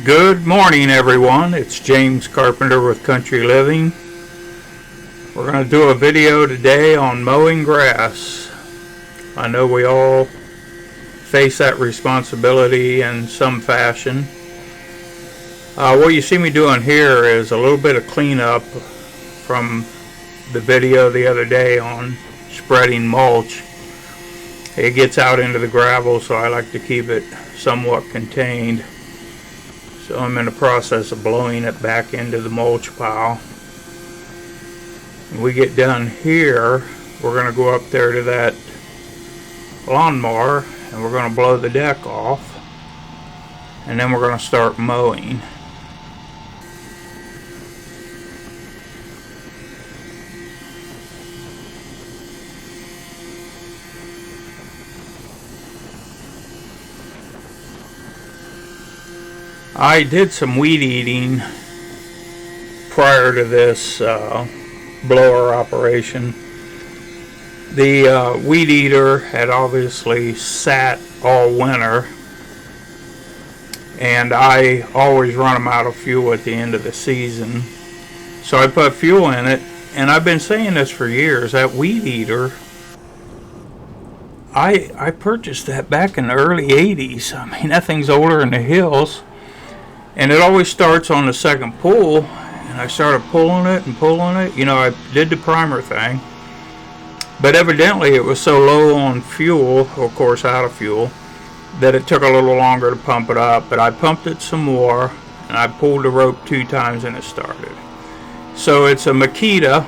Good morning, everyone. It's James Carpenter with Country Living. We're going to do a video today on mowing grass. I know we all face that responsibility in some fashion. What you see me doing here is a little bit of cleanup from the video the other day on spreading mulch. It gets out into the gravel, so I like to keep it somewhat contained. So I'm in the process of blowing it back into the mulch pile. When we get done here, we're going to go up there to that lawnmower and we're going to blow the deck off, and then we're going to start mowing. I did some weed eating prior to this blower operation. The weed eater had obviously sat all winter, and I always run them out of fuel at the end of the season. So I put fuel in it, and I've been saying this for years. That weed eater, I purchased that back in the early 80s. I mean, that thing's older than the hills. And it always starts on the second pull, and I started pulling it and pulling it. You know, I did the primer thing, but evidently it was so low on fuel, of course out of fuel, that it took a little longer to pump it up. But I pumped it some more, and I pulled the rope 2 times and it started. So it's a Makita,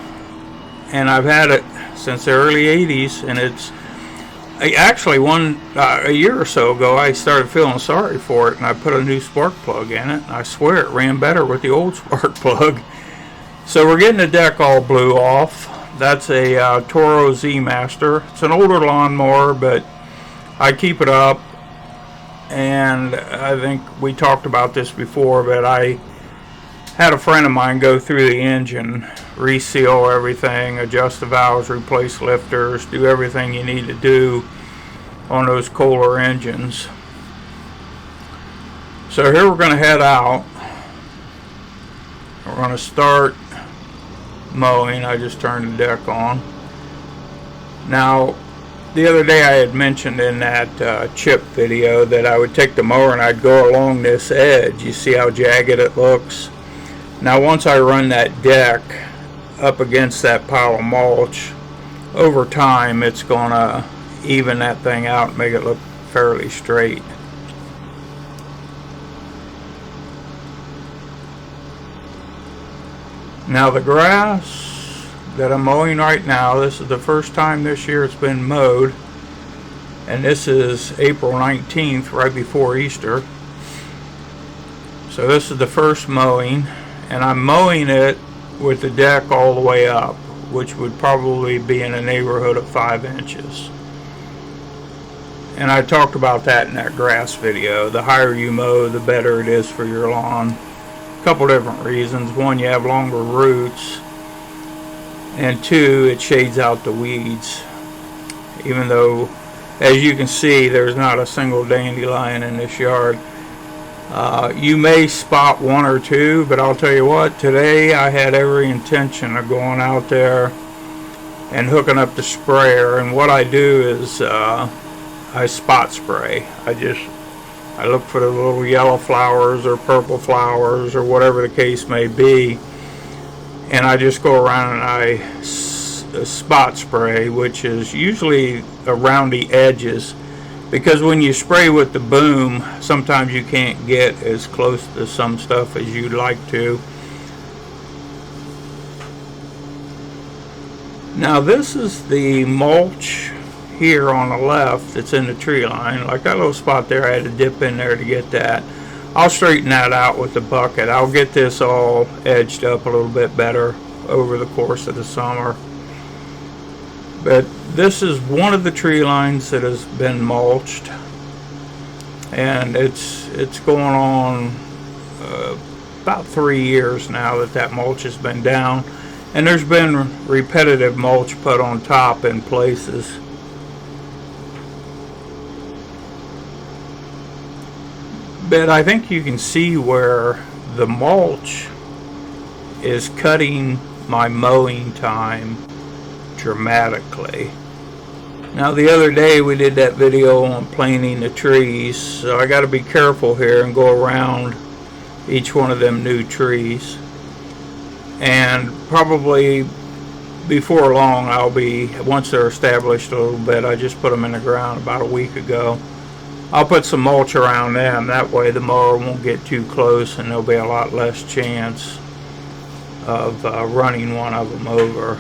and I've had it since the early 80s, and it's actually a year or so ago I started feeling sorry for it, and I put a new spark plug in it, and I swear it ran better with the old spark plug. So we're getting the deck all blew off. That's a Toro Z Master. It's an older lawnmower, but I keep it up, and I think we talked about this before, but I had a friend of mine go through the engine, reseal everything, adjust the valves, replace lifters, do everything you need to do on those Kohler engines. So here we're going to head out. We're going to start mowing. I just turned the deck on. Now, the other day I had mentioned in that chip video that I would take the mower and I'd go along this edge. You see how jagged it looks? Now, once I run that deck up against that pile of mulch, over time it's going to even that thing out and make it look fairly straight. Now, the grass that I'm mowing right now, this is the first time this year it's been mowed, and this is April 19th, right before Easter. So this is the first mowing, and I'm mowing it with the deck all the way up, which would probably be in a neighborhood of 5 inches. And I talked about that in that grass video. The higher you mow, the better it is for your lawn. A couple different reasons. One, you have longer roots, and 2, it shades out the weeds. Even though, as you can see, there's not a single dandelion in this yard. You may spot 1 or 2, but I'll tell you what, today I had every intention of going out there and hooking up the sprayer, and what I do is I spot spray. I look for the little yellow flowers or purple flowers or whatever the case may be, and I just go around and I spot spray, which is usually around the edges. Because when you spray with the boom, sometimes you can't get as close to some stuff as you'd like to. Now, this is the mulch here on the left that's in the tree line. Like that little spot there, I had to dip in there to get that. I'll straighten that out with the bucket. I'll get this all edged up a little bit better over the course of the summer. But this is one of the tree lines that has been mulched, and it's going on about 3 years now that mulch has been down, and there's been repetitive mulch put on top in places. But I think you can see where the mulch is cutting my mowing time dramatically. Now the other day we did that video on planting the trees, so I got to be careful here and go around each one of them new trees. And probably before long I'll be, once they're established a little bit, I just put them in the ground about a week ago. I'll put some mulch around them, that way the mower won't get too close and there'll be a lot less chance of running one of them over.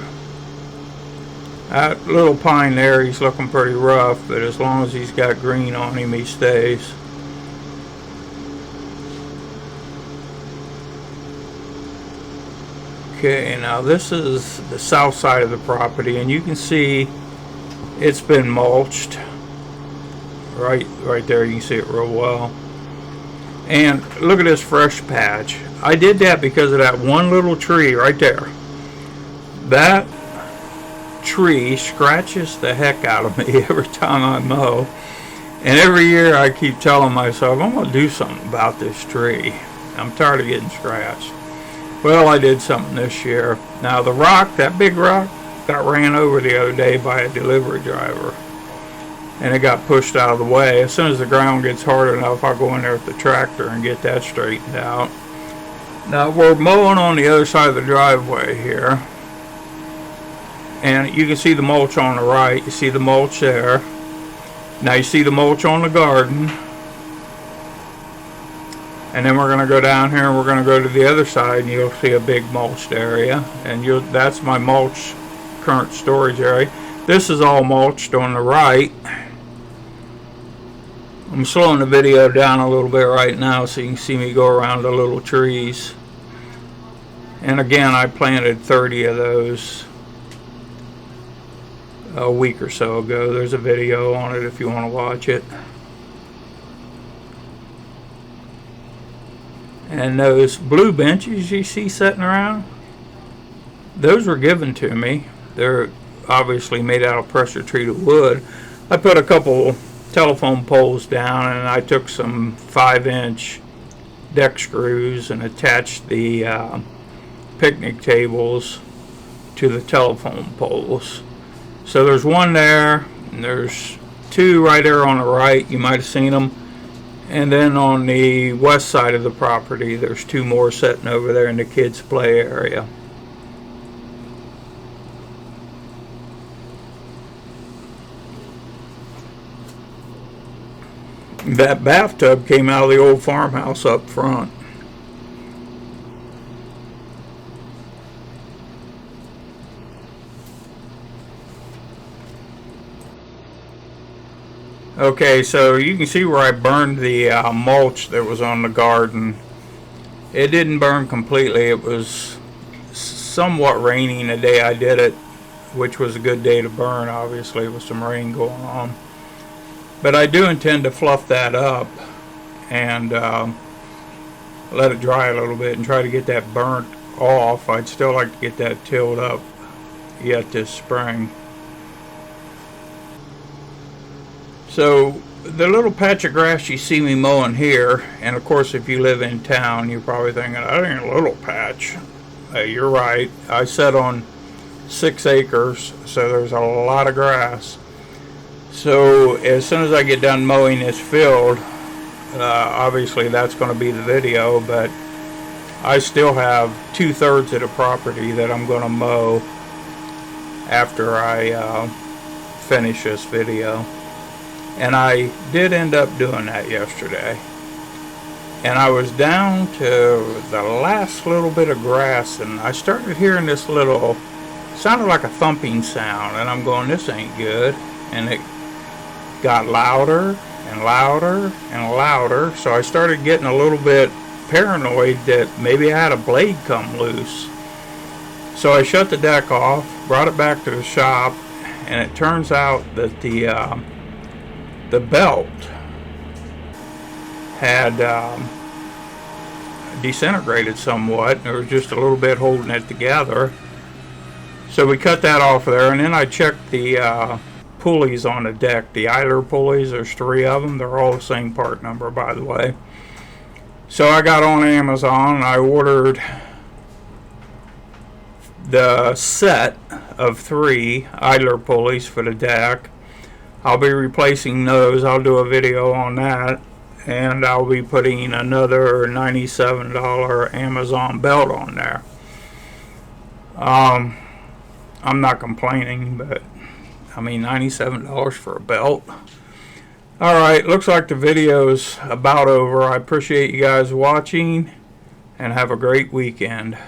That little pine there, he's looking pretty rough, but as long as he's got green on him, he stays. Okay, now this is the south side of the property, and you can see it's been mulched. Right there, you can see it real well. And look at this fresh patch. I did that because of that one little tree right there. That tree scratches the heck out of me every time I mow. And every year I keep telling myself, I'm going to do something about this tree. I'm tired of getting scratched. Well, I did something this year. Now the rock, that big rock, got ran over the other day by a delivery driver. And it got pushed out of the way. As soon as the ground gets hard enough, I'll go in there with the tractor and get that straightened out. Now we're mowing on the other side of the driveway here. And you can see the mulch on the right. You see the mulch there. Now you see the mulch on the garden. And then we're going to go down here and we're going to go to the other side and you'll see a big mulched area. And that's my mulch current storage area. This is all mulched on the right. I'm slowing the video down a little bit right now so you can see me go around the little trees. And again, I planted 30 of those a week or so ago. There's a video on it if you want to watch it. And those blue benches you see sitting around, those were given to me. They're obviously made out of pressure treated wood. I put a couple telephone poles down and I took some 5-inch deck screws and attached the picnic tables to the telephone poles. So there's one there, and there's two right there on the right, you might have seen them. And then on the west side of the property, there's two more sitting over there in the kids' play area. That bathtub came out of the old farmhouse up front. Okay, so you can see where I burned the mulch that was on the garden. It didn't burn completely. It was somewhat raining the day I did it, which was a good day to burn, obviously, with some rain going on. But I do intend to fluff that up and let it dry a little bit and try to get that burnt off. I'd still like to get that tilled up yet this spring. So the little patch of grass you see me mowing here, and of course if you live in town you're probably thinking, that ain't a little patch. You're right. I set on 6 acres, so there's a lot of grass. So as soon as I get done mowing this field, obviously that's going to be the video, but I still have 2/3 of the property that I'm going to mow after I finish this video. And I did end up doing that yesterday. And I was down to the last little bit of grass, and I started hearing this little, sounded like a thumping sound, and I'm going, this ain't good. And it got louder and louder and louder, so I started getting a little bit paranoid that maybe I had a blade come loose. So I shut the deck off, brought it back to the shop, and it turns out that the belt had disintegrated somewhat. There was just a little bit holding it together. So we cut that off there, and then I checked the pulleys on the deck, the idler pulleys. There's 3 of them. They're all the same part number, by the way. So I got on Amazon and I ordered the set of 3 idler pulleys for the deck. I'll be replacing those. I'll do a video on that. And I'll be putting another $97 Amazon belt on there. I'm not complaining, but I mean, $97 for a belt. Alright, looks like the video's about over. I appreciate you guys watching, and have a great weekend.